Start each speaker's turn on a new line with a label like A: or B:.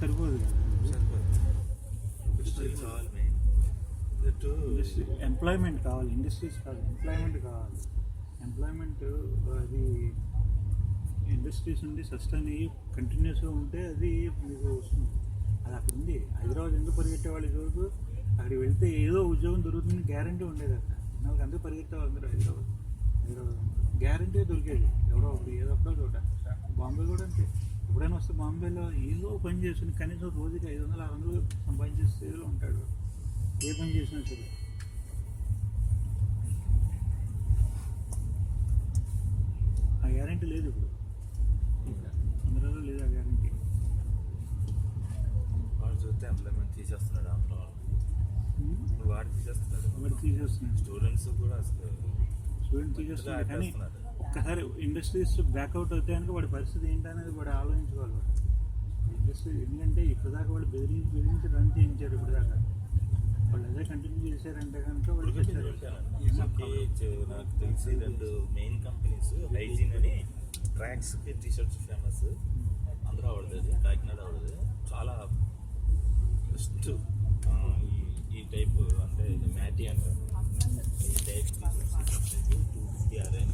A: సరిపోదు కదా.
B: ఇండస్ట్రీ కావాలి మెయిన్.
A: ఇండస్ట్రీ ఎంప్లాయ్మెంట్ కావాలి, ఇండస్ట్రీస్ కావాలి, ఎంప్లాయ్మెంట్ కావాలి. ఎంప్లాయ్మెంట్ అది ఇండస్ట్రీస్ నుండి సస్టైన్ అయ్యి కంటిన్యూస్గా ఉంటే అది మీకు వస్తుంది. అది అక్కడ ఉంది. హైదరాబాద్ ఎందుకు పరిగెట్టేవాళ్ళు ఇదివరకు? అక్కడికి వెళ్తే ఏదో ఉద్యోగం దొరుకుతుంది గ్యారంటీ ఉండేది అక్కడ. నాకు అందరూ పరిగెత్తేవాళ్ళు అందరూ హైదరాబాద్ గ్యారంటీ దొరికేది. ఎవడో ఒకటి ఏదో ఒకటో చోట. బాంబే కూడా అంతే. ఎప్పుడైనా వస్తే బాంబేలో ఏదో పని చేసుకుని కనీసం రోజుకి 500-600 సంపాదించే స్థితిలో ఉంటాడు ఏ పని చేసినా సరే. ఆ గ్యారంటీ లేదు ఇప్పుడు, అందరిలో లేదు ఆ గ్యారంటీ.
B: వాడు చూస్తే ఎంప్లాయ్మెంట్ తీసేస్తున్నాడు. అందులో వాడు తీసేస్తున్నాడు.
A: వాడు తీసేస్తున్నాడు.
B: స్టూడెంట్స్ కూడా అసలు
A: స్టూడెంట్ తీసేస్తున్నాడు. కానీ ఒక్కసారి ఇండస్ట్రీస్ బ్యాక్అవుట్ అవుతే కనుక వాడి పరిస్థితి ఏంటనేది వాడు ఆలోచించుకోవాలి. వాడు ఇండస్ట్రీ ఎందుకంటే ఇప్పటిదాకా వాళ్ళు బెదిరించి రన్ చేయించారు. ఇప్పటిదాకా వాళ్ళు అదే కంటిన్యూ చేశారంటే కనుక వాళ్ళు చేశారు.
B: నాకు తెలిసి 2 మెయిన్ కంపెనీస్ హైజీన్ అని ట్రాక్స్కి టీషర్ట్స్ ఫేమస్. ఆంధ్ర ఆవిడది, కాకినాడ ఆవిడది. చాలా బెస్ట్ ఈ టైప్ అంటే మ్యాటీ అంటారు. ఈ టైప్ టీషర్ట్స్ 250 RN